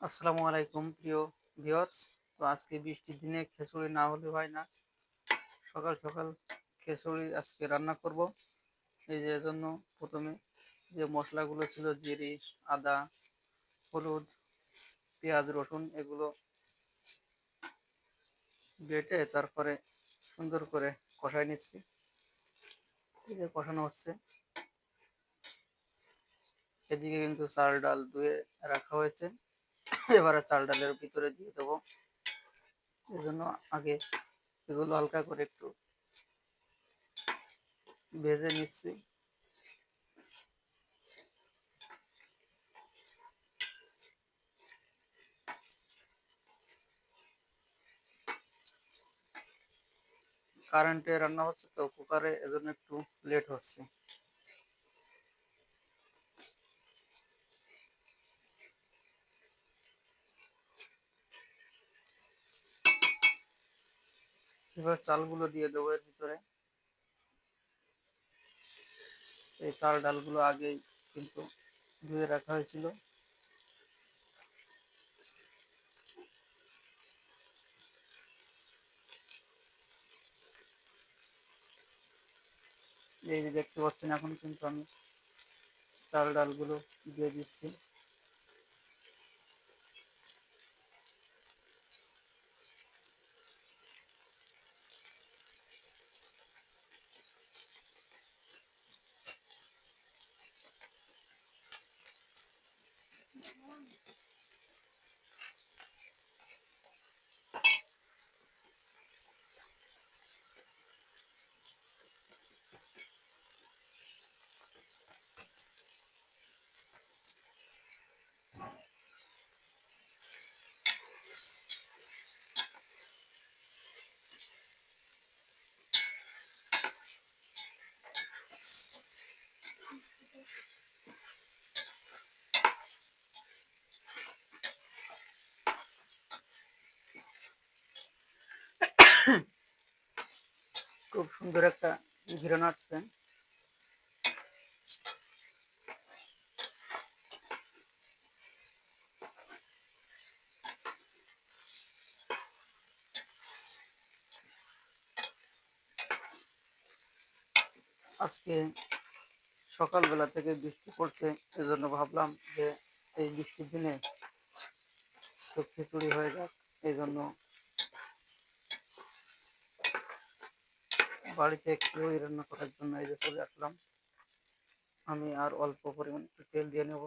আসসালামু আলাইকুম প্রিয় ভিউয়ার্স। তো আজকে বৃষ্টির দিনে খিচুড়ি না হলে হয় না। সকাল সকাল খিচুড়ি আজকে রান্না করব। এই যে জন্য প্রথমে যে মশলাগুলো ছিল জিরে, আদা, হলুদ, পেঁয়াজ, রসুন এগুলো বেটে তারপরে সুন্দর করে কষাই নিচ্ছি। এই যে কষানো হচ্ছে, এদিকে কিন্তু চাল ডাল ধুয়ে রাখা হয়েছে। এবারে চাল ডালের ভিতরে দিয়ে দেবো। এই জন্য আগে এগুলো হালকা করে একটু ভেজে নিচ্ছি। কারেন্টে রান্না হচ্ছে তো কুকারে, এজন্য একটু লেট হচ্ছে। এবার চালগুলো দিয়ে দেবো এর ভিতরে। এই চাল ডালগুলো আগেই কিন্তু ধুয়ে রাখা হয়েছিল। এই যে দেখতে পাচ্ছেন, এখন কিন্তু আমি চাল ডালগুলো দিয়ে দিচ্ছি। খুব সুন্দর একটা ঘ্রাণ আসছে। আজকে সকালবেলা থেকে বৃষ্টি পড়ছে, এজন্য ভাবলাম যে এই বৃষ্টির দিনে তো খিচুড়ি হয়ে যাক। এই জন্য বাড়িতে খিচুড়ি রান্না করার জন্য এই যে চলে আসলাম। আমি আর অল্প পরিমাণ একটু তেল দিয়ে নেব।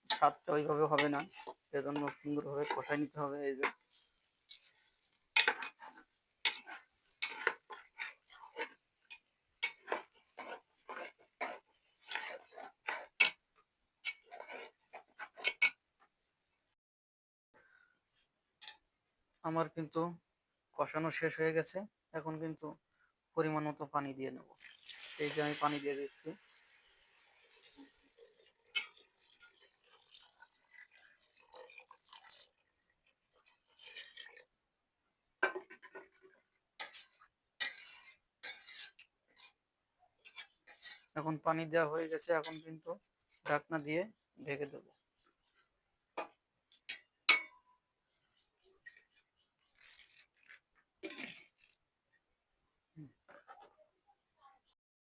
স্বাদটা ওইভাবে হবে না, সেজন্য সুন্দরভাবে কষাই নিতে হবে। এই যে আমার কিন্তু কষানো শেষ হয়ে গেছে। এখন কিন্তু পরিমাণ মতো পানি দিয়ে নেব। এই যে আমি পানি দিয়ে দিচ্ছি। এখন পানি দেওয়া হয়ে গেছে, এখন কিন্তু ঢাকনা দিয়ে ঢেকে দেবো।